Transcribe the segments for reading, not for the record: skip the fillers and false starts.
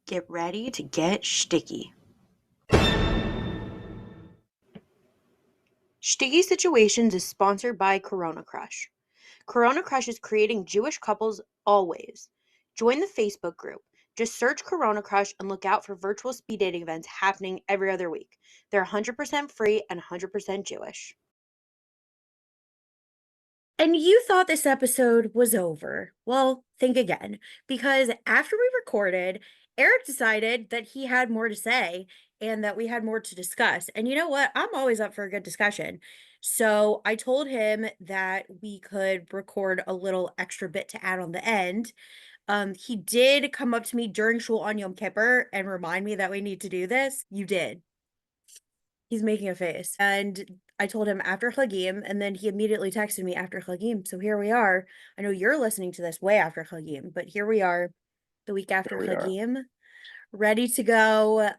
Get ready to get sticky. Sticky Situations is sponsored by Corona Crush. Corona Crush is creating Jewish couples always. Join the Facebook group. Just search Corona Crush and look out for virtual speed dating events happening every other week. They're 100% free and 100% Jewish. And you thought this episode was over. Well, think again, because after we recorded, Eric decided that he had more to say and that we had more to discuss. And you know what? I'm always up for a good discussion. So I told him that we could record a little extra bit to add on the end. He did come up to me during Shul on Yom Kippur and remind me that we need to do this. You did. He's making a face. And I told him after Chagim, and then he immediately texted me after Chagim. So here we are. I know you're listening to this way after Chagim, but here we are the week after Here we are. Chagim, ready to go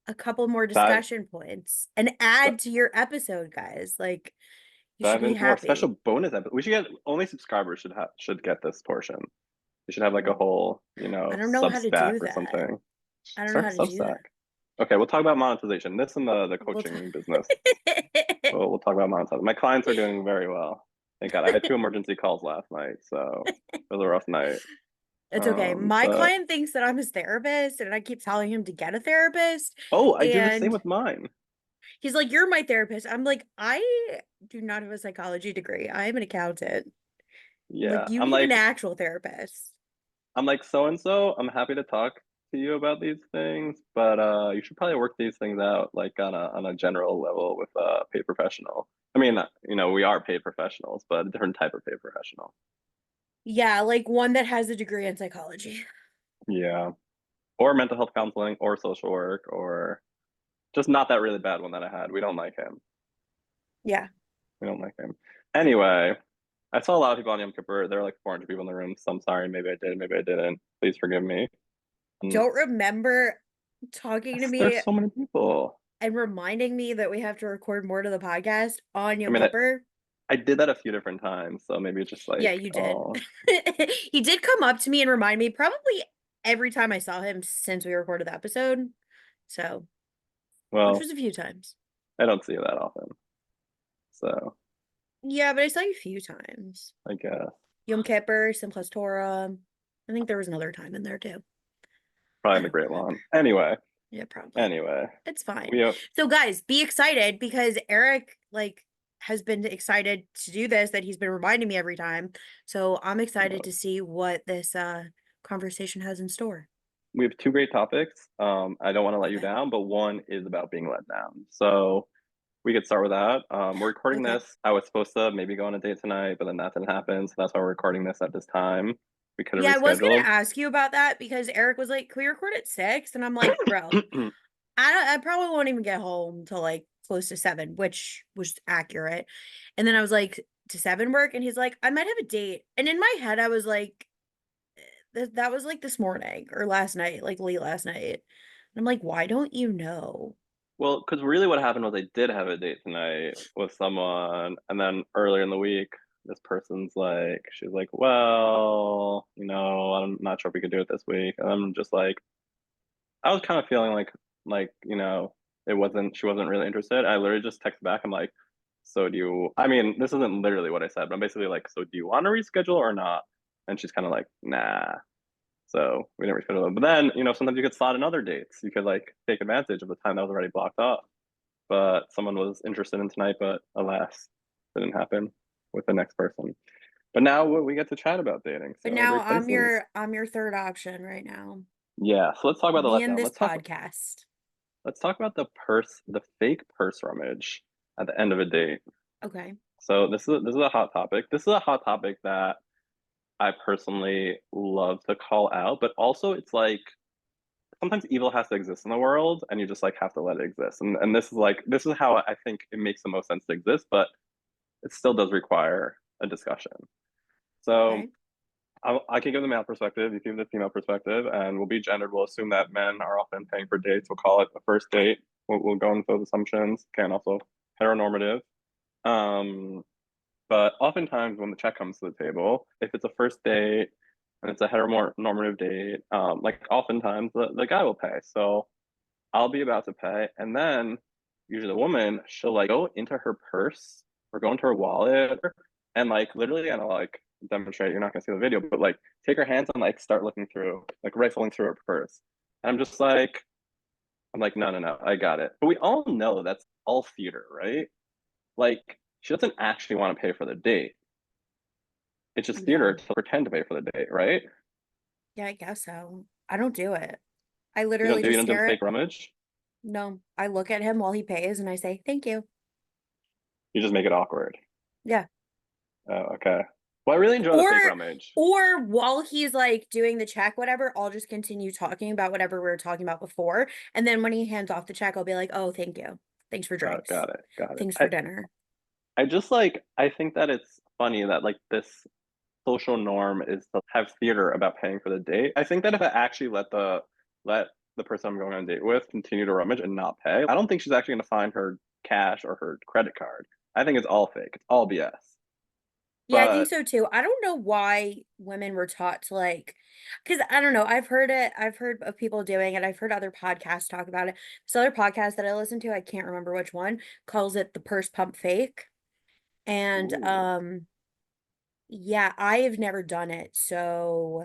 a couple more Dive discussion points and add to your episode, guys. Like, you should dive be into our happy. special bonus episode. We should get only subscribers should get this portion. We should have like a whole, I don't know how to Substack do or that. something. I don't know Start how a to do Substack. that. Okay, we'll talk about monetization. This and the We'll coaching business. t- We'll talk about monetization. My clients are doing very well. Thank God. I had two emergency calls last night, so it was a rough night. It's okay. My But client thinks that I'm his therapist, and I keep telling him to get a therapist. oh, I did the same And with mine. he's like, "You're my therapist." I'm like, "I do not have a psychology degree. I am an accountant. Yeah, Like, you need an actual therapist." I'm like so and so. I'm happy to talk to you about these things, but you should probably work these things out like on a general level with a paid professional. I mean, we are paid professionals, but a different type of paid professional. Yeah, like one that has a degree in psychology. Yeah, or mental health counseling, or social work, or just not that really bad one that I had. We don't like him. Yeah. We don't like him. Anyway, I saw a lot of people on Yom Kippur. There were like 400 people in the room. So I'm sorry. Maybe I did. Maybe I didn't. Please forgive me. Um, Don't remember talking to there's me so many people. and reminding me that we have to record more to the podcast on I Yom mean, Kippur. I did that a few different times, so maybe it's just Yeah, like, you did. oh, He did come up to me and remind me probably every time I saw him since we recorded the episode. So, which well, was a few times. I don't see you that often. So Yeah, but I saw you a few times. I guess Yom Kippur, Simchas Torah. I think there was another time in there too. probably I in the don't Great remember. Lawn. Anyway, Yeah, probably. anyway, It's fine. we have, So guys, be excited because Eric has been excited to do this that he's been reminding me every time. So I'm excited to see what this conversation has in store. we have two great topics. I don't want to let you Okay. down, but one is about being let down. So we could start with that. We're recording Okay. this. I was supposed to maybe go on a date tonight, but then that didn't happen. So that's why we're recording this at this time. We could have Yeah, I was gonna rescheduled. ask you about that because Eric was like, "Can we record at 6?" And I'm like, "Bro, I probably won't even get home till like close to 7," which was accurate. And then I was like, "To 7 work?" And he's like, "I might have a date." And in my head, I was like, that was like this morning or last night, like late last night. And I'm like, "Why don't you know?" Well, because really what happened was I did have a date tonight with someone, and then earlier in the week, this person's like, she's like, well, I'm not sure if we could do it this week. And I'm just like, I was kind of feeling like, she wasn't really interested. I literally just text back. I'm like, so I mean, this isn't literally what I said, but I'm basically like, so do you want to reschedule or not? And she's kind of like, nah. So we didn't reschedule it. But then, sometimes you could slot in other dates. You could like take advantage of the time that was already blocked off. But someone was interested in tonight, but alas, didn't happen with the next person. But now we get to chat about dating. But So now great places. I'm your third option right now. Yeah. So let's talk about the Me and letdown. this podcast. Let's talk about the fake purse rummage at the end of a date. Okay. So this is a hot topic. This is a hot topic that I personally love to call out, but also it's like sometimes evil has to exist in the world and you just like have to let it exist. And this is how I think it makes the most sense to exist, but it still does require a discussion. So Okay. I can give the male perspective, you can give the female perspective, and we'll be gendered. We'll assume that men are often paying for dates. We'll call it a first date. We'll go into those assumptions. Can also heteronormative. Um, but oftentimes when the check comes to the table, if it's a first date, and it's a heteronormative date, like oftentimes the guy will pay. So I'll be about to pay, and then usually the woman, she'll like go into her purse or go into her wallet and like literally, and I'll like demonstrate. You're not gonna see the video, but like take her hands and like start looking through, like rifling through her purse. And I'm like, no, no, no, I got it. But we all know that's all theater, right? Like she doesn't actually want to pay for the date. It's just theater Yeah. to pretend to pay for the date, right? Yeah, I guess so. I don't do it. I You literally don't you just don't do the stare fake at, rummage. no, I look at him while he pays and I say, thank you. You just make it awkward. Yeah. Oh, okay. Well, I really enjoy the Or fake rummage. or while he's like doing the check, whatever, I'll just continue talking about whatever we were talking about before. And then when he hands off the check, I'll be like, oh, thank you. Thanks for drinks. Got it. Got it. Thanks for dinner. I just like I think that it's funny that like this social norm is to have theater about paying for the date. I think that if I actually let the person I'm going on a date with continue to rummage and not pay, I don't think she's actually going to find her cash or her credit card. I think it's all fake. It's all BS. Yeah, I think But so too. I don't know why women were taught to like, because I don't know. I've heard it. I've heard of people doing it. I've heard other podcasts talk about it. This other podcast that I listen to, I can't remember which one, calls it the purse pump fake. And ooh, yeah, I have never done it, so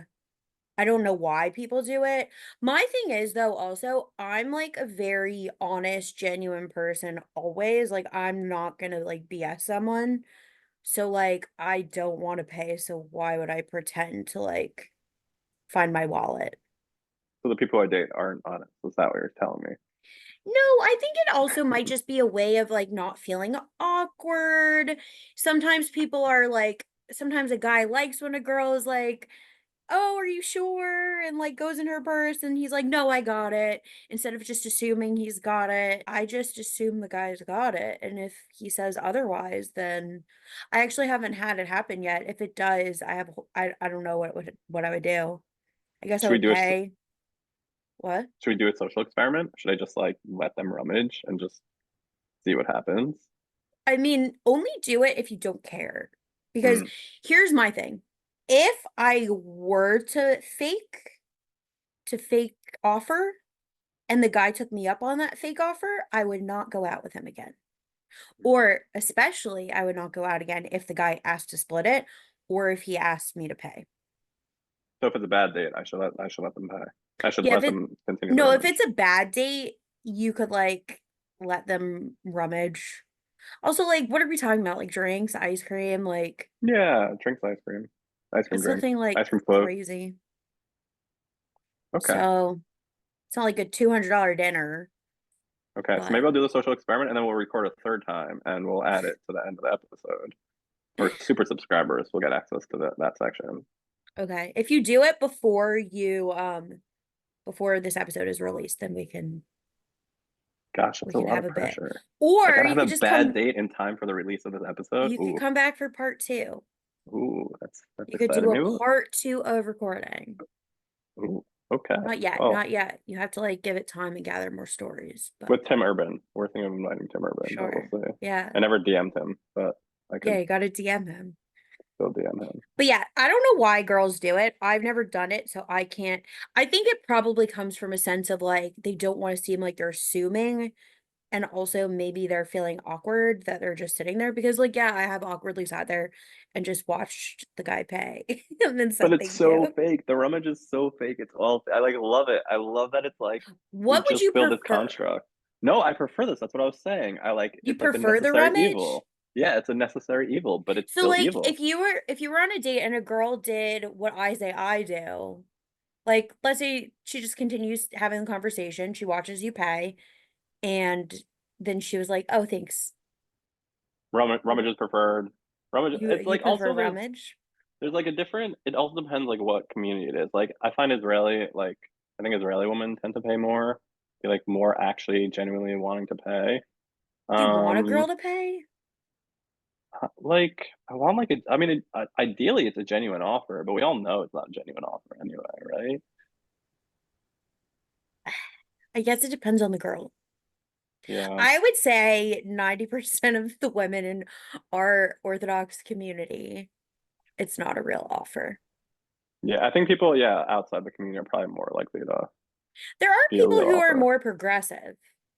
I don't know why people do it. My thing is though, also, I'm like a very honest, genuine person always. Like I'm not gonna like BS someone. So like I don't want to pay, so why would I pretend to like find my wallet? so the people I date aren't honest. Is that what you're telling me? No, I think it also might just be a way of like not feeling awkward. Sometimes people are like, sometimes a guy likes when a girl is like, "Oh, are you sure?" and like goes in her purse and he's like, "No, I got it." Instead of just assuming he's got it, I just assume the guy's got it. And if he says otherwise, then I actually haven't had it happen yet. If it does, I don't know what I would do. I guess I Should we would do a pay. What? should we do a social experiment? Should I just like let them rummage and just see what happens? I mean, only do it if you don't care. Because Hmm. here's my thing. If I were to fake offer, and the guy took me up on that fake offer, I would not go out with him again. Or especially, I would not go out again if the guy asked to split it or if he asked me to pay. So if it's a bad date, I should let them pay. I should Yeah, if let it them continue the no, if it's rummage. a bad date, you could like let them rummage. Also, like, what are we talking about? Like drinks, ice cream, like Yeah, drinks ice cream it's drink, nothing like ice cream float. crazy. Okay, So it's not like a $200 dinner, okay. So maybe but I'll do the social experiment and then we'll record a third time and we'll add it to the end of the episode. For super subscribers, will get access to that section. okay. If you do it before this episode is released, then Gosh, we that's a can lot have of a bit. pressure. I Or gotta have you could a just bad come date in time for the release of this episode. you could come back for part two. Ooh, that's You could do exciting. a Maybe. part two of recording. Ooh, okay. Not yet, Well, not yet. You have to like give it time and gather more stories, but with Tim Urban, we're thinking of inviting Tim Urban, but we'll sure. see. Yeah. I never DM'd him, but I Yeah, could you gotta DM him. still DM him. But yeah, I don't know why girls do it. I've never done it, so I can't. I think it probably comes from a sense of like they don't want to seem like they're assuming. And also maybe they're feeling awkward that they're just sitting there because like yeah, I have awkwardly sat there and just watched the guy pay and then But said it's thank so you. fake. The rummage is so fake. It's all I like love it. I love that it's like we What would just you build this prefer? construct. No, I prefer this. That's what I was saying. I like You it's like the prefer the necessary rummage? evil. Yeah, it's a necessary evil, but it's So still like evil. if you were on a date and a girl did what I say I do, like let's say she just continues having the conversation, she watches you pay, and then she was like, "Oh, thanks." Rummage is preferred. Rummage it's You like prefer also rummage? there's like a different it also depends like what community it is. Like I find Israeli like I think Israeli women tend to pay more. Be like more actually genuinely wanting to pay. You want a girl Um to pay? like I want like I mean ideally it's a genuine offer, but we all know it's not a genuine offer anyway, right? I guess it depends on the girl. Yeah. I would say 90% of the women in our Orthodox community, it's not a real offer. Yeah, I think people, yeah, outside the community are probably more likely to There are be a people real who are offer. more progressive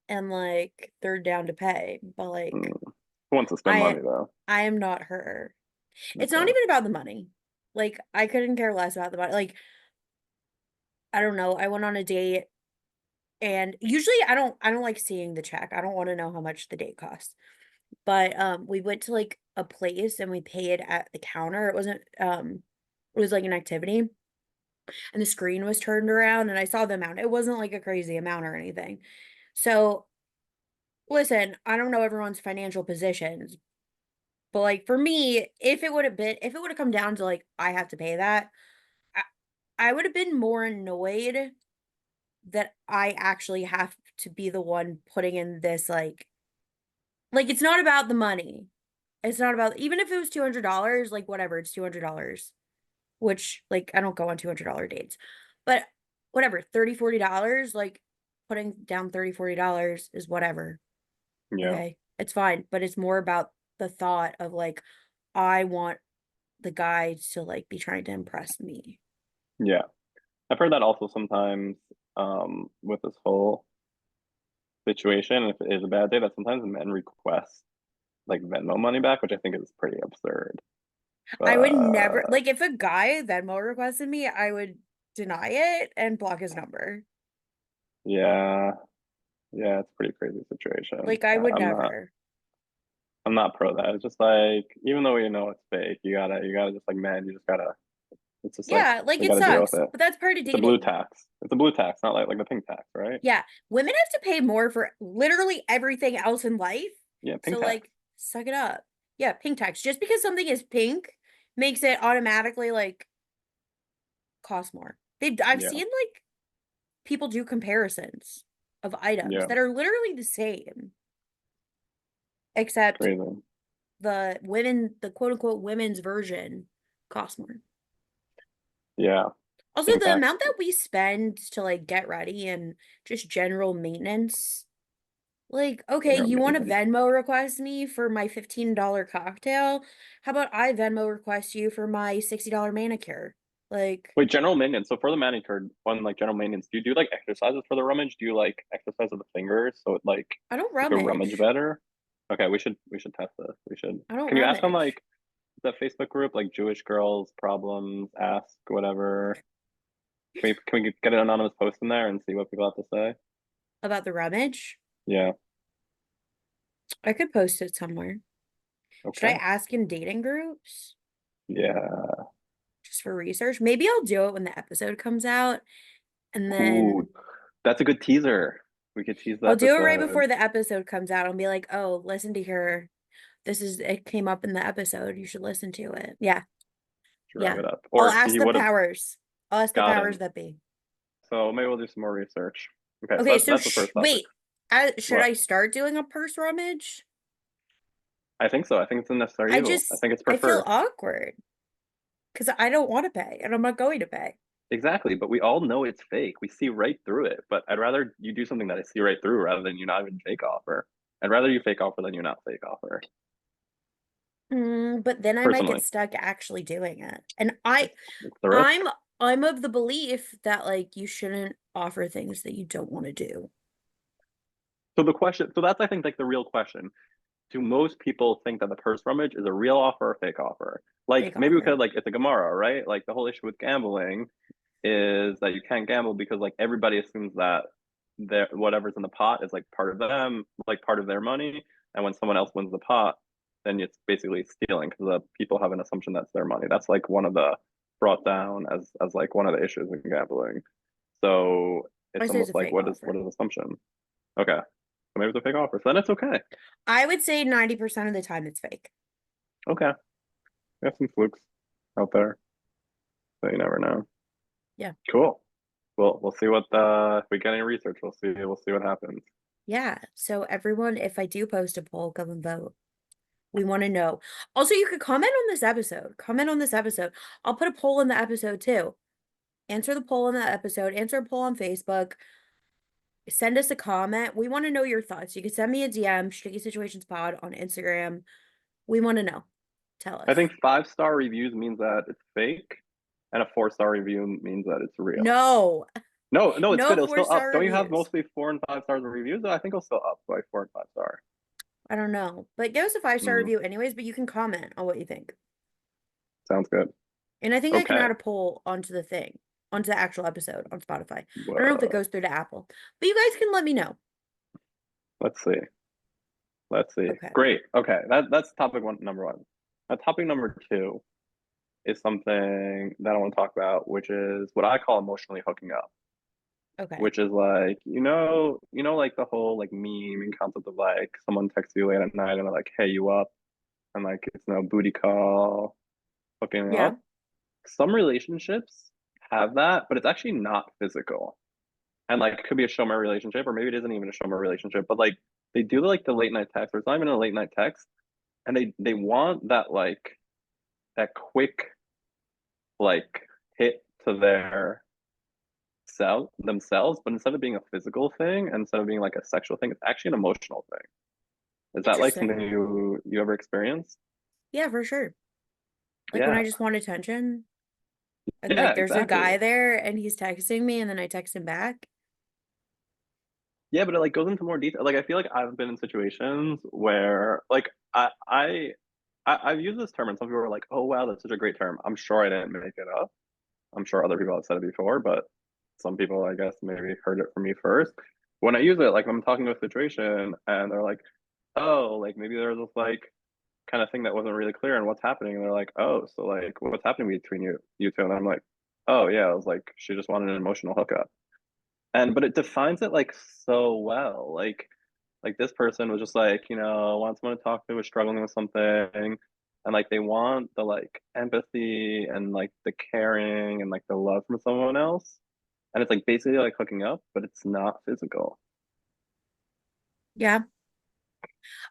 and like they're down to pay, but Mm. like Who wants to spend I money though? I am not her. It's not Okay. even about the money. Like I couldn't care less about the money. Like I don't know. I went on a date and usually I don't like seeing the check. I don't want to know how much the date costs. But we went to like a place and we paid at the counter. It was like an activity and the screen was turned around and I saw the amount. It wasn't like a crazy amount or anything. So listen, I don't know everyone's financial positions, but like for me, if it would have come down to like I have to pay that, I, I would have been more annoyed that I actually have to be the one putting in this like it's not about the money. It's not about even if it was $200, like whatever, it's $200, which like I don't go on $200 dates. But whatever, $30, $40, like putting down $30, $40 is whatever. Yeah. Okay. It's fine, but it's more about the thought of like I want the guy to like be trying to impress me. Yeah. I've heard that also sometimes with this whole situation, if it is a bad day, that sometimes men request like Venmo money back, which I think is pretty absurd. I would never But like if a guy Venmo requested me, I would deny it and block his number. yeah, yeah, it's a pretty crazy situation. Like I would I'm not never. I'm not pro that. It's just like even though you know it's fake, you gotta just like man, you just gotta it's just like Yeah, like we it gotta deal with sucks, it. but that's part of It's a blue dating. tax. It's a blue tax, not like the pink tax, right? Yeah, women have to pay more for literally everything else in life. Yeah, pink So tax. like suck it up. Yeah, pink tax. Just because something is pink makes it automatically like cost more. I've Yeah, seen like people do comparisons of items yeah, that are literally the same, except crazy. the quote unquote women's version costs more. Yeah, Also, pink the tax. amount that we spend to like get ready and just general maintenance. Like, okay, General you want to maintenance. Venmo request me for my $15 cocktail? How about I Venmo request you for my $60 manicure? Like, Wait, general maintenance. So for the manicure, one like general maintenance, do you do like exercises for the rummage? Do you like exercise of the fingers so it like I don't you can rummage rummage. better? Okay, we should test this. We should. I don't Can you ask on rummage like the Facebook group like Jewish girls problems? Ask whatever. Can we get an anonymous post in there and see what people have to say? about the rummage. Yeah. I could post it somewhere. Should I Okay. ask in dating groups Yeah. just for research? Maybe I'll do it when the episode comes out and Ooh, then that's a good teaser. We could tease the I'll do it right episode. before the episode comes out. I'll be like, oh, listen to her. It came up in the episode. You should listen to it. Yeah. To wrap Yeah. it up. I'll Or ask he the would have powers. I'll ask the got powers him. that be. So maybe we'll do some more research. Okay, so Okay, so that's the first topic. wait. Should What? I start doing a purse rummage? I think so. I think it's a necessary evil. I think it's I feel preferred. awkward because I don't want to pay and I'm not going to pay. Exactly, but we all know it's fake. We see right through it. But I'd rather you do something that I see right through rather than you not even fake offer. I'd rather you fake offer than you not fake offer. But then I might get Personally, stuck actually doing it. And it's the risk. I'm of the belief that like you shouldn't offer things that you don't want to do. So the question, so that's I think like the real question. Do most people think that the purse rummage is a real offer or a fake offer? Like Fake maybe we could offer. like it's a Gemara, right? Like the whole issue with gambling is that you can't gamble because like everybody assumes that their whatever's in the pot is like part of them, like part of their money, and when someone else wins the pot, then it's basically stealing because the people have an assumption that's their money. That's like one of the brought down as like one of the issues in gambling. So I it's say it's a almost like fake what offer. is assumption? Okay, so maybe it's a fake offer. So then it's okay. I would say 90% of the time it's fake. Okay, we have some flukes out there, so you never know. Yeah. Cool. Well, we'll see what if we get any research. We'll see what happens. Yeah. So everyone, if I do post a poll, come and vote. We want to know. Also, you could comment on this episode. Comment on this episode. I'll put a poll in the episode too. Answer the poll in the episode. Answer a poll on Facebook. Send us a comment. We want to know your thoughts. You can send me a DM, Sticky Situations Pod on Instagram. We want to know. Tell I us. think 5-star reviews means that it's fake. and a 4-star review means that it's real. No, No, no, it's good. no It'll still up. four-star Don't you have reviews. mostly 4 and 5 stars of reviews? I think it'll still up by 4 and 5 star. I don't know, but give us a 5-star Mm, review anyways, but you can comment on what you think. sounds good. And I think I can Okay. add a poll onto the thing, onto the actual episode on Spotify. I don't know if it Whoa. goes through to Apple, but you guys can let me know. Let's see. Let's see. Okay. Great. Okay. That's topic one, number one. Topic number two is something that I want to talk about, which is what I call emotionally hooking up, Okay. which is like, like the whole like meme and concept of like someone texts you late at night and they're like, hey, you up? And like it's no booty call, hooking Yeah. up. Some relationships have that, but it's actually not physical. And like it could be a show me relationship, or maybe it isn't even a show me relationship, but like they do like the late night text, or it's not even a late night text, and they want that like that quick like hit to their self themselves, but instead of being a physical thing, instead of being like a sexual thing, it's actually an emotional thing. Is that like something Interesting. you ever experienced? Yeah, for sure. Like when Yeah. I just want attention and Yeah, like there's a exactly. guy there and he's texting me and then I text him back. Yeah, but it like goes into more detail. Like I feel like I've been in situations where like I've used this term and some people are like, "Oh wow, that's such a great term." I'm sure I didn't make it up. I'm sure other people have said it before, but some people I guess maybe heard it from me first. When I use it, like I'm talking to a situation and they're like, "Oh, like maybe there's this like kind of thing that wasn't really clear and what's happening." And they're like, "Oh, so like what's happening between you two?" And I'm like, "Oh yeah, I was like she just wanted an emotional hookup." And but it defines it like so well. Like this person was just like, wants someone to talk to, was struggling with something, and like they want the like empathy and like the caring and like the love from someone else. And it's like basically like hooking up, but it's not physical. Yeah.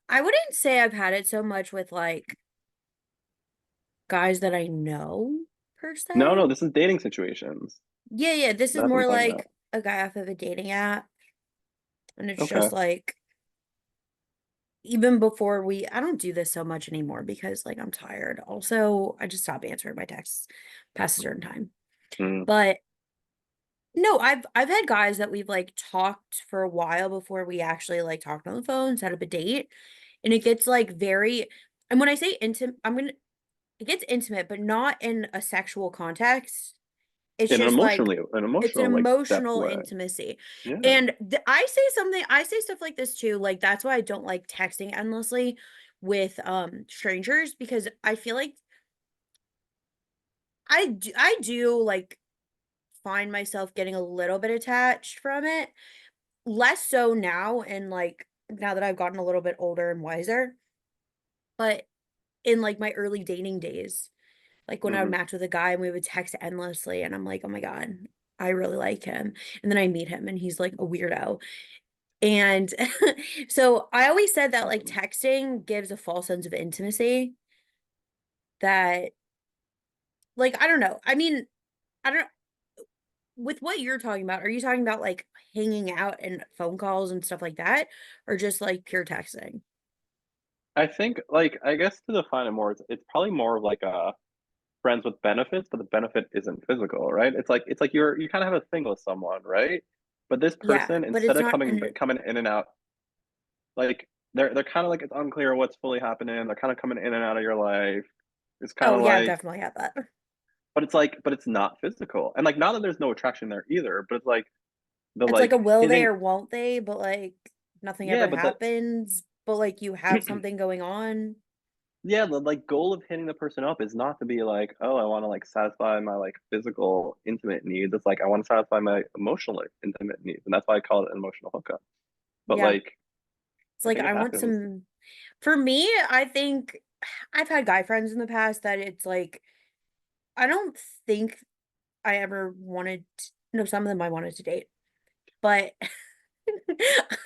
I wouldn't say I've had it so much with like guys that I know per No, se. no, this is dating situations. Yeah, yeah. This is That's what I'm more talking like about. a guy off of a dating app. And it's Okay. just like even before I don't do this so much anymore because like I'm tired. Also, I just stopped answering my texts past a certain time. Mm. But no, I've had guys that we've like talked for a while before we actually like talked on the phone, set up a date, and it gets like very, and when I say intimate, it gets intimate, but not in a sexual context. It's In just like an it's an emotional like depth emotional way. intimacy. Yeah. And I say stuff like this too. Like that's why I don't like texting endlessly with strangers because I feel like I do like find myself getting a little bit attached from it. Less so now and like now that I've gotten a little bit older and wiser, but in like my early dating days, like when I would Hmm. match with a guy and we would text endlessly and I'm like, "Oh my God, I really like him." And then I meet him and he's like a weirdo. And so I always said that like texting gives a false sense of intimacy that like I don't know. I mean, I don't with what you're talking about, are you talking about like hanging out and phone calls and stuff like that or just like pure texting? I think like I guess to define it more, it's probably more of like a friends with benefits, but the benefit isn't physical, right? It's like you kind of have a thing with someone, right? But this Yeah, person, but instead it's of not coming an coming in and out, like they're kind of like it's unclear what's fully happening. They're kind of coming in and out of your life. It's kind oh of yeah, I've like, definitely had that. but it's not physical, and like not that there's no attraction there either, but it's like the It's like a like will they hitting, or won't they, but like nothing yeah, ever but the happens, but like you have something going on. yeah, the like goal of hitting the person up is not to be like, oh, I want to like satisfy my like physical intimate needs. It's like I want to satisfy my emotional intimate needs, and that's why I call it an emotional hookup. But Yeah. like It's I like think it I want happens. some for me, I think I've had guy friends in the past that it's like I don't think I ever wanted no, some of them I wanted to date, but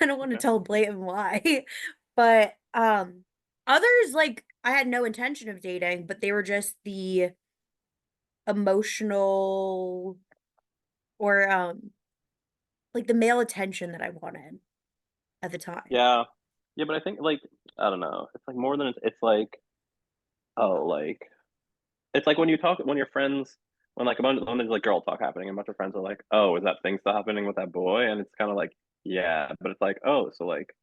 I don't want to Okay. tell a blatant lie. But others like I had no intention of dating, but they were just the emotional or like the male attention that I wanted at the time. Yeah, yeah, but I think like I don't know. It's like more than it's like oh like it's like when you talk when your friends. when there's like girl talk happening, and a bunch of friends are like, "Oh, is that thing still happening with that boy?" And it's kind of like, yeah, but it's like, oh, so like,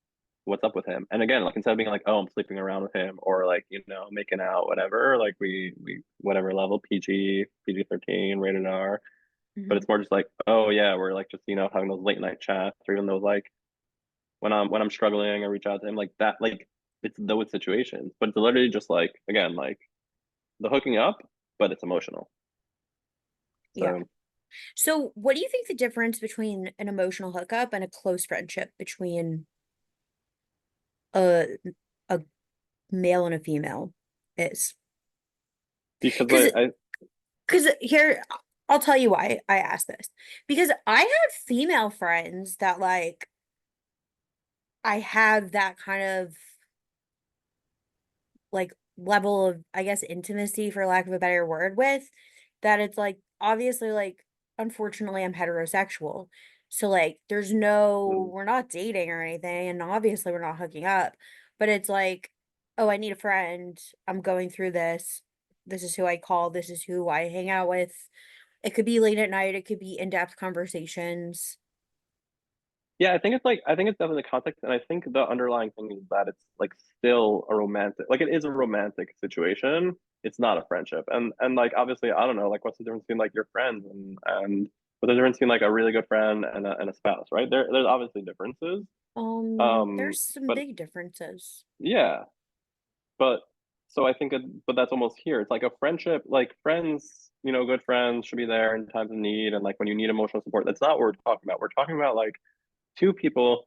what's up with him? And again, like instead of being like, oh, I'm sleeping around with him, or like making out, whatever, like we whatever level PG 13 rated R, but Mhm. it's more just like, oh yeah, we're like just having those late night chats, or even those like when I'm struggling, I reach out to him like that, like it's those situations, but it's literally just like again like the hooking up, but it's emotional. Yeah. So So, what do you think the difference between an emotional hookup and a close friendship between a a male and a female is? because Because I because here I'll tell you why I asked this. Because I have female friends that like I have that kind of like level of I guess intimacy for lack of a better word with that it's like obviously like unfortunately I'm heterosexual. So like there's no we're not dating or anything and obviously we're not hooking up, but it's like oh I need a friend. I'm going through this. This is who I call, this is who I hang out with. It could be late at night, it could be in-depth conversations. Yeah, I think it's definitely the context, and I think the underlying thing is that it's like still a romantic, like it is a romantic situation. It's not a friendship, and like obviously I don't know, like what's the difference between like your friends and what's the difference between like a really good friend and a spouse, right? There's obviously differences, There's some but big differences. yeah, but so I think but that's almost here. It's like a friendship, like friends, good friends should be there in times of need, and like when you need emotional support. That's not what we're talking about. We're talking about like two people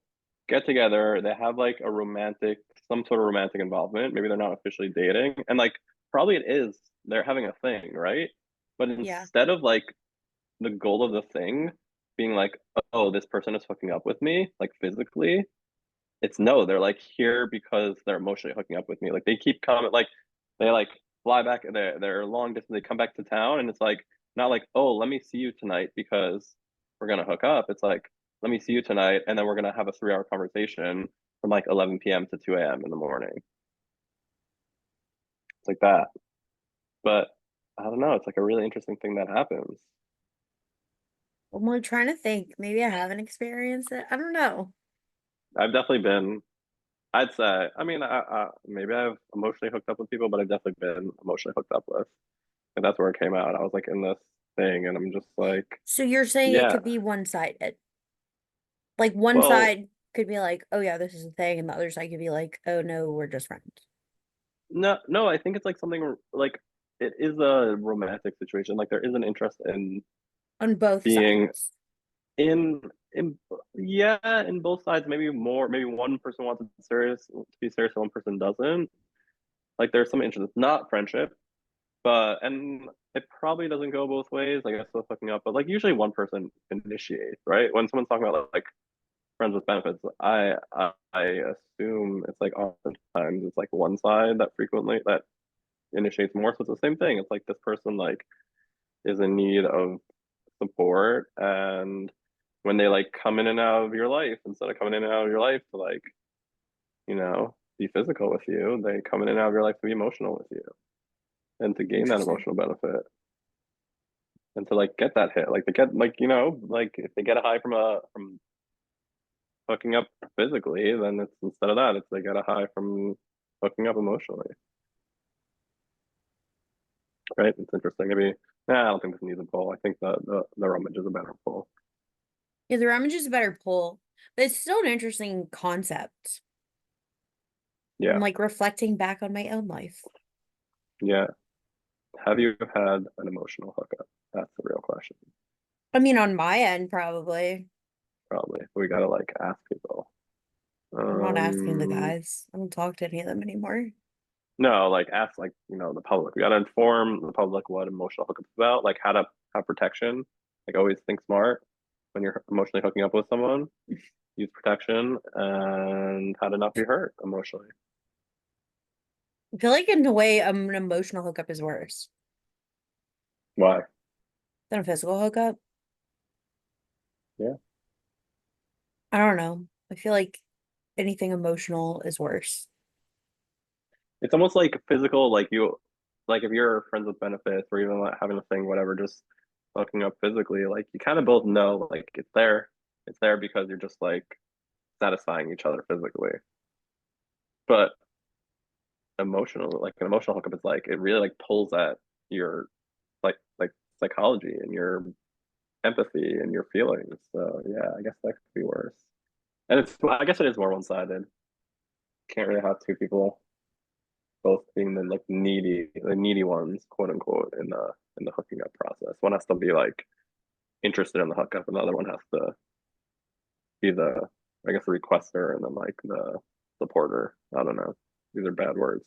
get together, they have like some sort of romantic involvement. Maybe they're not officially dating, and like probably it is, they're having a thing, right? But Yeah, instead of like the goal of the thing being like, oh, this person is hooking up with me, like physically, it's no, they're like here because they're emotionally hooking up with me. Like they keep coming, like they like fly back, they're long distance, they come back to town, and it's like not like, oh, let me see you tonight because we're gonna hook up. It's like, let me see you tonight, and then we're gonna have a 3 hour conversation from like 11 p.m. to 2 a.m. in the morning. It's like that. But I don't know, it's like a really interesting thing that happens. I'm like trying to think. Maybe I haven't experienced it. I don't know. I've definitely been, I'd say, I mean, maybe I've emotionally hooked up with people, but I've definitely been emotionally hooked up with. And that's where it came out. I was like in this thing, and I'm just like, So you're saying it yeah, could be one-sided. Like one well, side could be like, oh yeah, this is a thing, and the other side could be like, oh no, we're just friends. no, no, I think it's like something like it is a romantic situation. Like there is an interest in On both being sides. in in yeah, in both sides. Maybe more, maybe one person wants to be serious, and one person doesn't. Like there's some interest. It's not friendship, but and it probably doesn't go both ways. I guess with hooking up, but like usually one person initiates, right? When someone's talking about like friends with benefits, I assume it's like oftentimes it's like one side that frequently that initiates more. So it's the same thing. It's like this person like is in need of support, and when they like come in and out of your life, instead of coming in and out of your life to like, be physical with you, they come in and out of your life to be emotional with you and to gain that Interesting. emotional benefit and to like get that hit. Like they get like, like if they get a high from hooking up physically, then it's instead of that, it's they get a high from hooking up emotionally, right? It's interesting. Maybe, nah, I don't think this needs a poll. I think the rummage is a better poll. Yeah, the rummage is a better pull, but it's still an interesting concept. I'm Yeah, like reflecting back on my own life. yeah. Have you had an emotional hookup? That's the real question. I mean, on my end, probably. Probably. We gotta like ask people. I'm not asking the Um, guys. I don't talk to any of them anymore. no, like ask like, the public. We gotta inform the public what emotional hookups about, like how to have protection. Like always think smart when you're emotionally hooking up with someone. Use protection and how to not be hurt emotionally. I feel like in a way, an emotional hookup is worse Why? than a physical hookup. Yeah. I don't know. I feel like anything emotional is worse. It's almost like physical, like you. like if you're friends with benefits or even like having a thing, whatever, just hooking up physically, like you kind of both know like it's there. It's there because you're just like satisfying each other physically. But emotional, like an emotional hookup is like it really like pulls at your like psychology and your empathy and your feelings. So yeah, I guess that could be worse. And it's I guess it is more one-sided. Can't really have two people both being the needy ones, quote unquote, in the hooking up process. One has to be like interested in the hookup, and the other one has to be the, I guess, the requester, and then like the supporter. I don't know. These are bad words.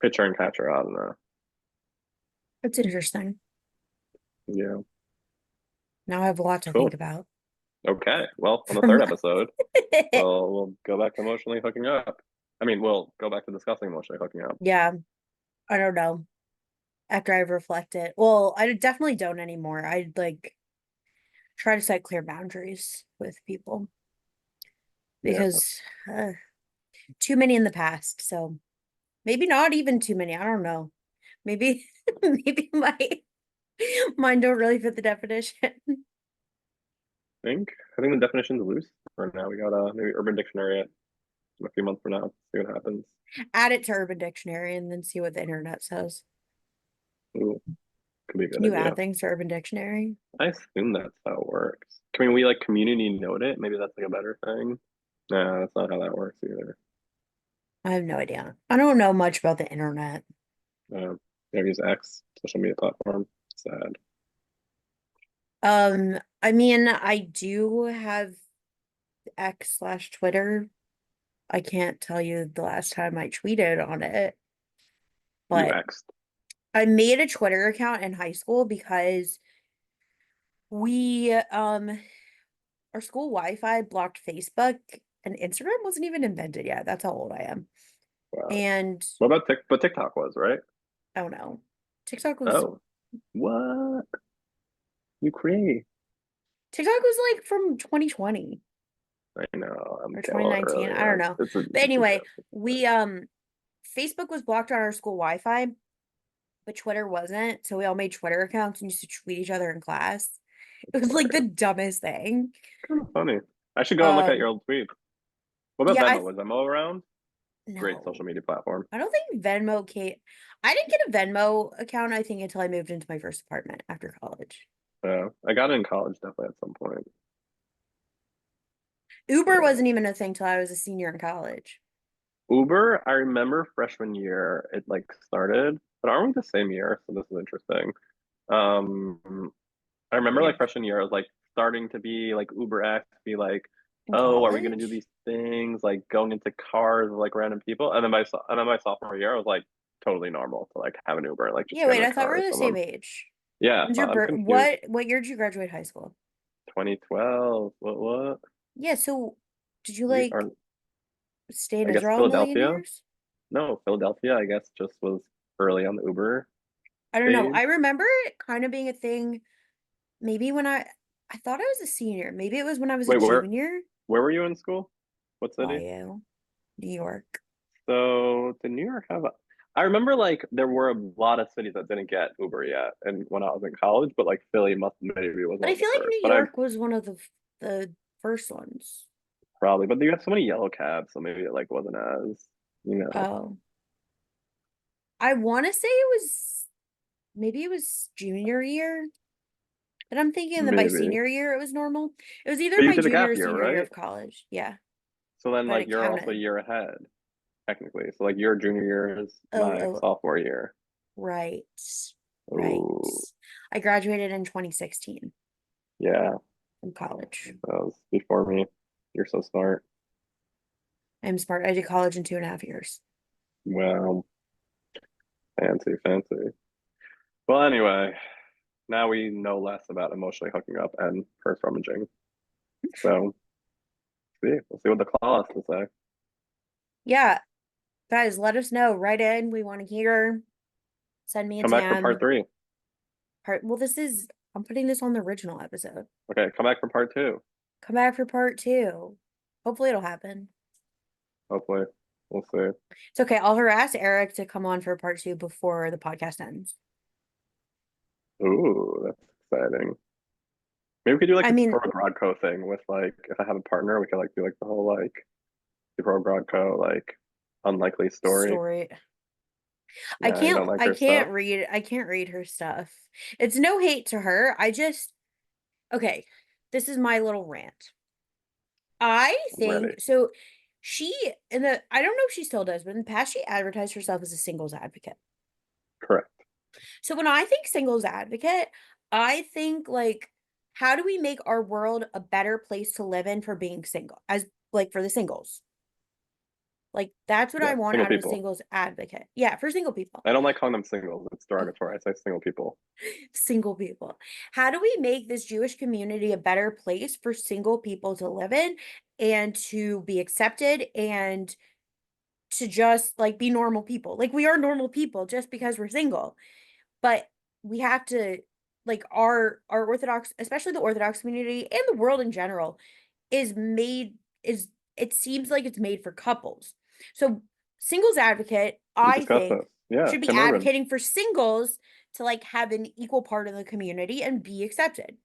Pitcher and catcher. I don't know. That's interesting. Yeah. Now I have a lot to think Cool. about. Okay. Well, on the From third episode, we'll go back to emotionally hooking up. I mean, we'll go back to discussing emotionally hooking up. yeah, I don't know. After I've reflected, well, I definitely don't anymore. I like try to set clear boundaries with people Yeah. because too many in the past. So maybe not even too many. I don't know. Maybe maybe my mine don't really fit the definition. I think the definition's loose for now. We got maybe Urban Dictionary it in a few months from now. See what happens. Add it to Urban Dictionary and then see what the internet says. Ooh, could be a Can good you add idea. things to Urban Dictionary? I assume that's how it works. Can we like community note it? Maybe that's like a better thing. Nah, that's not how that works either. I have no idea. I don't know much about the internet. I use X social media platform. Sad. I mean, I do have X/Twitter. I can't tell you the last time I tweeted on it, You but X'd. I made a Twitter account in high school because we our school Wi-Fi blocked Facebook and Instagram wasn't even invented yet. That's how old I am. Wow. And What about But TikTok was, right? I don't know. TikTok was Oh, what? You create. TikTok was like from 2020 I know. I'm or getting a little 2019. early. I don't know. But It's a anyway, joke. we Facebook was blocked on our school Wi-Fi, but Twitter wasn't. So we all made Twitter accounts and used to tweet each other in class. It was like the Hilarious. dumbest thing. Kind of funny. I should go and look at Um, your old tweets. What about yeah, Venmo? Was Venmo around? Great social no, media platform. I don't think Venmo came. I didn't get a Venmo account, I think, until I moved into my first apartment after college. I got it in college definitely at some point. Uber Yeah. wasn't even a thing till I was a senior in college. Uber, I remember freshman year it like started, but aren't we the same year? So this is interesting. Um, I remember like Weird. freshman year, I was like starting to be like Uber X, be like, In oh, are we gonna do college? these things? Like going into cars with like random people. And then my sophomore year, I was like totally normal to like have an Uber and like just Yeah, get in wait, a I thought we car were with the same someone. age. Yeah, When's so your I'm birth? confused. What year did you graduate high school? 2012. What? Yeah, so did you We are like stay in I guess Israel a million Philadelphia. years? No, Philadelphia, I guess just was early on the Uber I don't know. stage. I remember it kind of being a thing maybe when I thought I was a senior. Maybe it was when I was a Wait, junior. where were you in school? What city? YU, New York. So did New York have I remember like there were a lot of cities that didn't get Uber yet and when I was in college, but like Philly must maybe was But one I of the feel like first. New But I York was one of the first ones. probably but you got so many yellow cabs, so maybe it like wasn't as, you know, Oh, I want to say it was maybe it was junior year. But I'm thinking that by maybe. senior year it was normal. It was either But you my did a junior gap or year, senior year right? of college. Yeah, So then but like it you're also a counted. year ahead, technically. So like your junior year is Oh, my oh, sophomore year. right. Right. Oh, I graduated in 2016 yeah, from college. that was before me. You're so smart. I'm smart. I did college in 2.5 years. Well, fancy, fancy. Well, anyway, now we know less about emotionally hooking up and purse rummaging. So, we'll see what the claw has to say. Yeah, guys, let us know. Write in. We want to hear. Send me a Come back for part DM. three. Well, I'm putting this on the original episode. Okay, come back for part two. Come back for part two. Hopefully it'll happen. Hopefully. We'll see. It's okay. I'll harass Eric to come on for part two before the podcast ends. Ooh, that's exciting. Maybe we could do like I a mean, Pro Grodco thing with like if I have a partner, we could like do like the whole like Pro Grodco like unlikely story. story. Yeah, you don't like I her stuff. can't read her stuff. It's no hate to her. I just okay, this is my little rant. I I'm ready. think so she in the I don't know if she still does, but in the past she advertised herself as a singles advocate. Correct. So when I think singles advocate, I think like how do we make our world a better place to live in for being single as like for the singles? Like that's what Yeah, I want single out of a people. singles advocate. Yeah, for single people. I don't like calling them singles. It's derogatory. I say single people. Single people. How do we make this Jewish community a better place for single people to live in and to be accepted and to just like be normal people? Like we are normal people just because we're single. But we have to like our Orthodox, especially the Orthodox community and the world in general, is made is it seems like it's made for couples. So singles advocate, We I discussed think, this. Yeah, should be Tim Urban. advocating for singles to like have an equal part of the community and be accepted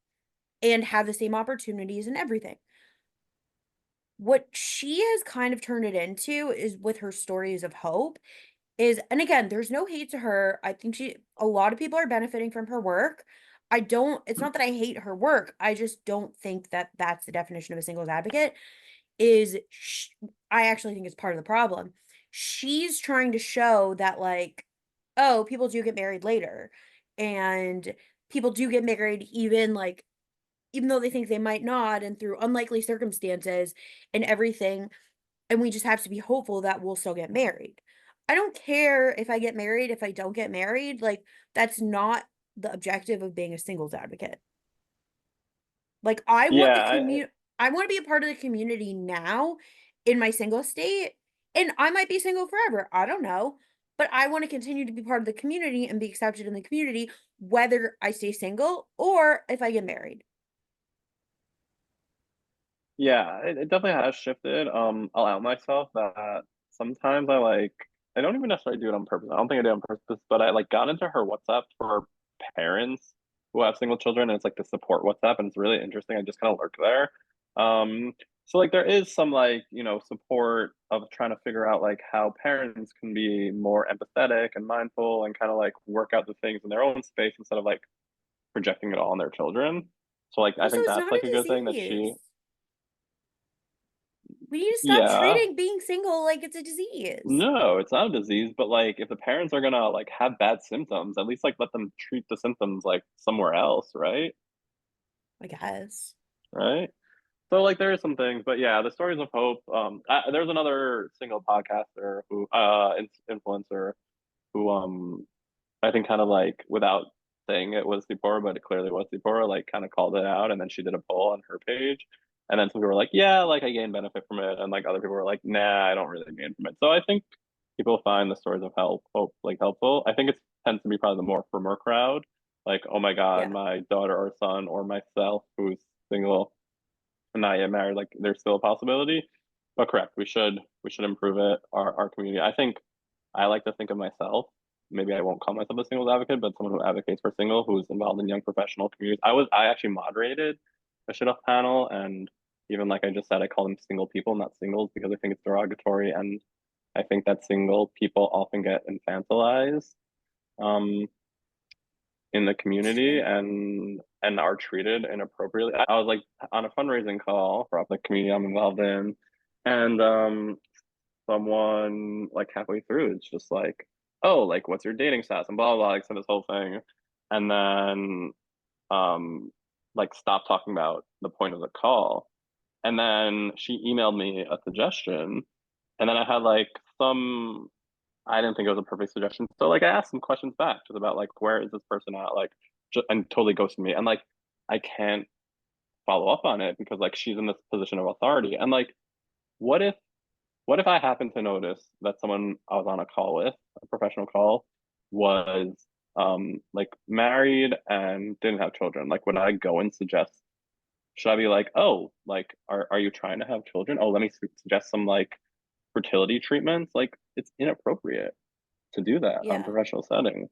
and have the same opportunities and everything. What she has kind of turned it into is with her stories of hope is and again, there's no hate to her. I think she a lot of people are benefiting from her work. I don't it's not that I hate her work. I just don't think that that's the definition of a singles advocate is I actually think it's part of the problem. She's trying to show that like oh, people do get married later and people do get married even like even though they think they might not and through unlikely circumstances and everything and we just have to be hopeful that we'll still get married. I don't care if I get married, if I don't get married. Like, that's not the objective of being a singles advocate. Like, Yeah, I want to be a part of the community now in my single state. And I might be single forever. I don't know. But I want to continue to be part of the community and be accepted in the community, whether I stay single or if I get married. yeah, it definitely has shifted. I'll out myself that sometimes I don't even necessarily do it on purpose. I don't think I do it on purpose, but I like got into her WhatsApp for parents who have single children, and it's like the support WhatsApp, and it's really interesting. I just kind of lurk there. Um, so like there is some like, support of trying to figure out like how parents can be more empathetic and mindful and kind of like work out the things in their own space instead of like projecting it all on their children. So like I Also, think it's that's not a like a good thing that disease. she We need to stop yeah. treating being single like it's a disease. No, it's not a disease, but like if the parents are gonna like have bad symptoms, at least like let them treat the symptoms like somewhere else, right? I guess. Right? So like there are some things, but yeah, the stories of hope. There's another single podcaster who influencer who I think kind of like without saying it was Sephora, but it clearly was Sephora, like kind of called it out, and then she did a poll on her page, and then some people were like, "Yeah, like I gain benefit from it," and like other people were like, "Nah, I don't really gain from it." So I think people find the stories of hope like helpful. I think it tends to be probably the more firmer crowd, like, "Oh my God, Yeah. my daughter or son or myself who's single and not yet married, like there's still a possibility." But correct, we should improve it. Our community. I think I like to think of myself. Maybe I won't call myself a singles advocate, but someone who advocates for single, who's involved in young professional communities. I actually moderated a shit off panel, and even like I just said, I call them single people, not singles, because I think it's derogatory, and I think that single people often get infantilized in the community True. and are treated inappropriately. I was like on a fundraising call for the community I'm involved in, and someone like halfway through it's just like, oh, like what's your dating status and blah blah, like so this whole thing, and then um like stop talking about the point of the call, and then she emailed me a suggestion, and then I had like some I didn't think it was a perfect suggestion, so like I asked some questions back just about like where is this person at, like just, and totally ghosted me, and like I can't follow up on it because like she's in this position of authority, and like what if what if I happen to notice that someone I was on a call with, a professional call, was like married and didn't have children? Like would I go and suggest, should I be like, oh, like are you trying to have children? Oh, let me suggest some like fertility treatments, like it's inappropriate to do that on a Yeah. professional setting.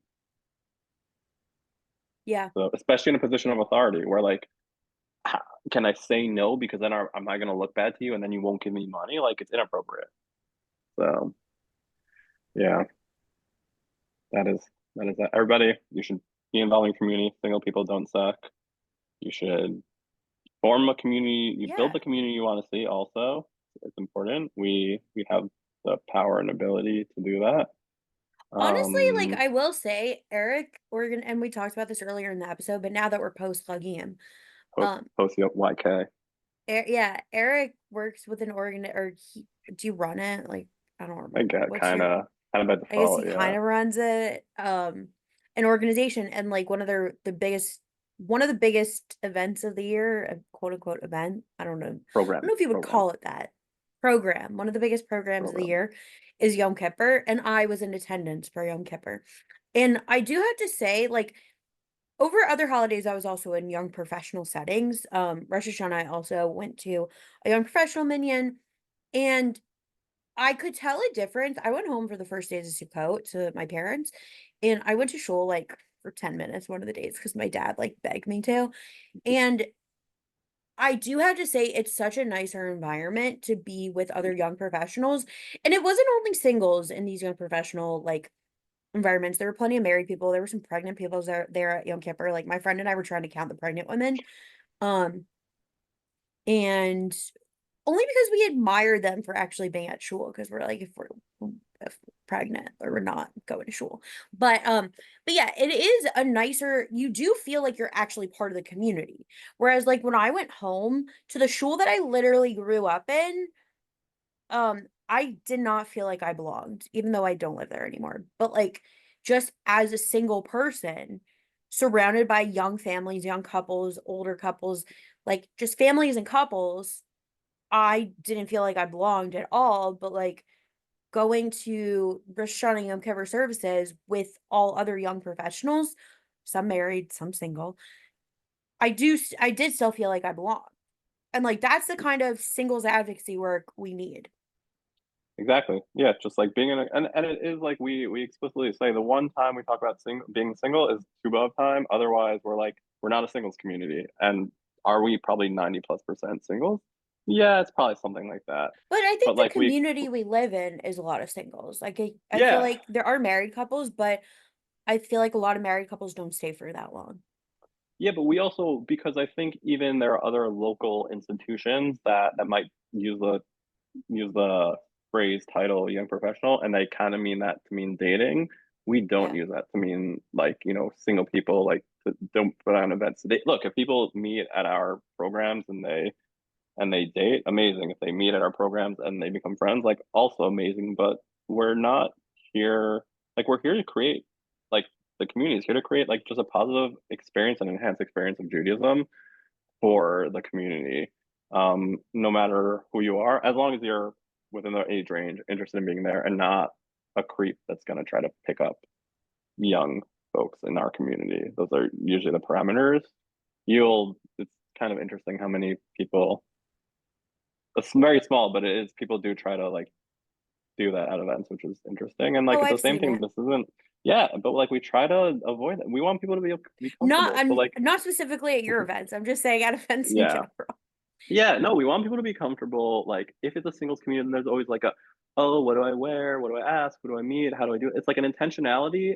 Yeah. So especially in a position of authority where like can I say no because then am I going to look bad to you and then you won't give me money? Like it's inappropriate. So yeah, that is that. Everybody, you should be involved in community. Single people don't suck. You should form a community. You build Yeah. the community you want to see. Also, it's important. We have the power and ability to do that. Honestly, like Um, I will say, Eric Oregon, and we talked about this earlier in the episode, but now that we're post plugging him, um, post YK. Yeah, Eric works with an organ, or do you run it? Like, I don't I remember. get What's your, kind of by I guess default. he kind Yeah, of runs it, an organization, and like one of the biggest events of the year, a quote unquote event. I don't know if you would program call it that. Program. One of the biggest programs of the program. year is Yom Kippur, and I was in attendance for Yom Kippur. And I do have to say, like, over other holidays, I was also in young professional settings. Rosh Hashanah, I also went to a young professional minyan, and I could tell a difference. I went home for the first days of Sukkot to my parents, and I went to shul like for 10 minutes one of the days because my dad like begged me to. And I do have to say it's such a nicer environment to be with other young professionals. And it wasn't only singles in these young professional like environments. There were plenty of married people. There were some pregnant people there at Yom Kippur. Like my friend and I were trying to count the pregnant women. Um, and only because we admire them for actually being at shul, because we're like, if we're pregnant or we're not going to shul. But yeah, it is a nicer, you do feel like you're actually part of the community. Whereas like when I went home to the shul that I literally grew up in, I did not feel like I belonged, even though I don't live there anymore. But like just as a single person, surrounded by young families, young couples, older couples, like just families and couples, I didn't feel like I belonged at all. But like going to Rosh Hashanah Yom Kippur services with all other young professionals, some married, some single, I did still feel like I belonged. And like that's the kind of singles advocacy work we need. Exactly. Yeah, just like being in a, and it is like we explicitly say the one time we talk about being single is tu b'av time. Otherwise, we're like we're not a singles community. And are we probably 90+% singles? Yeah, it's probably something like that. But I But think the like we community we live in is a lot of singles. Like I feel yeah. like there are married couples, but I feel like a lot of married couples don't stay for that long. Yeah, but we also because I think even there are other local institutions that might use the phrase title young professional and they kind of mean that to mean dating. We don't Yeah. use that to mean like, single people like don't put on events. Look, if people meet at our programs and they date, amazing. If they meet at our programs and they become friends, like also amazing. But we're not here like we're here to create like the community is here to create like just a positive experience and enhanced experience of Judaism for the community, no matter who you are, as long as you're within the age range, interested in being there, and not a creep that's going to try to pick up young folks in our community. Those are usually the parameters. It's kind of interesting how many people, it's very small, but it is, people do try to like do that at events, which is interesting. And Oh, like, it's the I've same seen thing. it. This isn't, yeah, but like, we try to avoid it. We want people to be Not comfortable. So, I'm like, not specifically at your events. I'm just saying at events in yeah, general. yeah, no, we want people to be comfortable. Like, if it's a singles community, then there's always like oh, what do I wear? What do I ask? Who do I meet? How do I do it? It's like an intentionality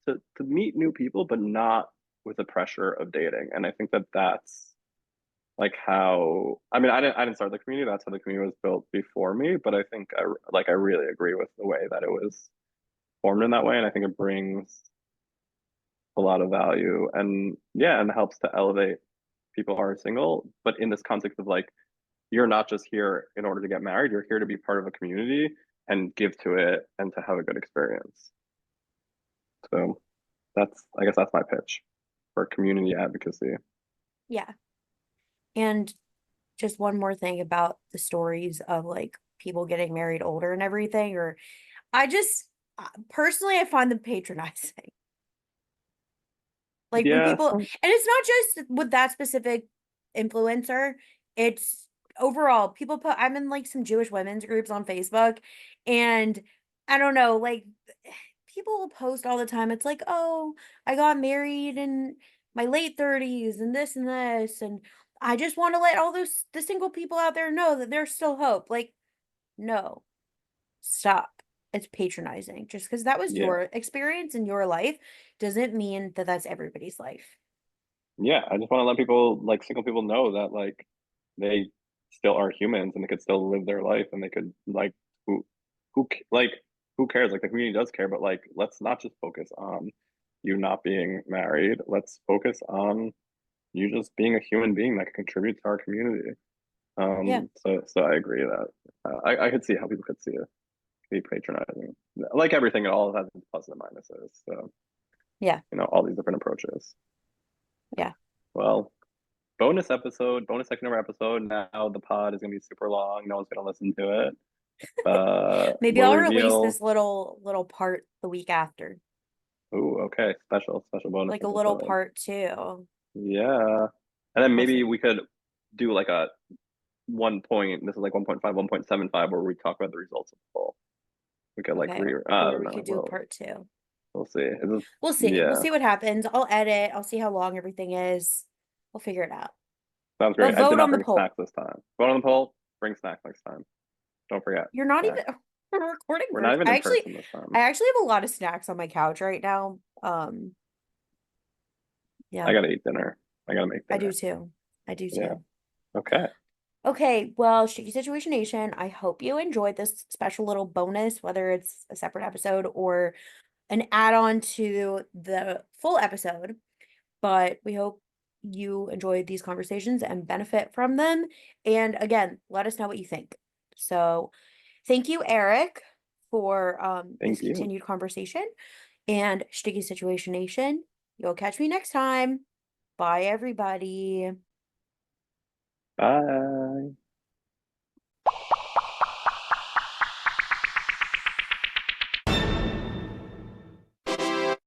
to meet new people, but not with the pressure of dating. And I think that that's like how, I mean, I didn't start the community. That's how the community was built before me. But I think I really agree with the way that it was formed in that way. And I think it brings a lot of value and yeah, and helps to elevate people who are single, but in this context of like, you're not just here in order to get married, you're here to be part of a community and give to it and to have a good experience. So I guess that's my pitch for community advocacy. Yeah. And just one more thing about the stories of like people getting married older and everything, or I just personally I find them patronizing. Like when Yeah, people, and it's not just with that specific influencer, it's overall, people put I'm in like some Jewish women's groups on Facebook, and I don't know, like people will post all the time. It's like, oh, I got married in my late 30s and this, and I just want to let all those the single people out there know that there's still hope. Like, no, stop. It's patronizing. Just because that was Yeah. your experience in your life doesn't mean that that's everybody's life. Yeah, I just want to let people, like single people, know that like they still are humans and they could still live their life and they could like like who cares? Like the community does care, but like let's not just focus on you not being married. Let's focus on you just being a human being that can contribute to our community. Yeah. So I agree that I could see how people could see it be patronizing. Like everything, it all has its pluses and minuses. So Yeah. all these different approaches. Yeah. Well, bonus episode, bonus second number episode. Now the pod is gonna be super long. No one's gonna listen to it. Maybe We'll I'll release reveal. this little part the week after. Ooh, okay, special bonus Like a little episode. part two. Yeah, and then We'll maybe see. we could do like a 1 point. This is like 1.5, 1.75, where we talk about the results of the poll. We could like Okay. re. I Or don't we know. could do a We'll part two. we'll see. We'll see. We'll Yeah, see what happens. I'll edit. I'll see how long everything is. We'll figure it out. sounds But great. I did vote not on the bring poll. snacks this time. Vote on the poll. Bring snacks next time. Don't forget You're not even snacks. we're recording We're not first. even in person this I time. actually have a lot of snacks on my couch right now. I Yeah, gotta eat dinner. I gotta make I do dinner. too. I do Yeah. too. Okay. Okay, well, Sticky Situation Nation, I hope you enjoyed this special little bonus, whether it's a separate episode or an add-on to the full episode. But we hope you enjoyed these conversations and benefit from them. And again, let us know what you think. So thank you, Eric, for this Thank you. continued conversation. And Sticky Situation Nation, you'll catch me next time. Bye, everybody. Bye.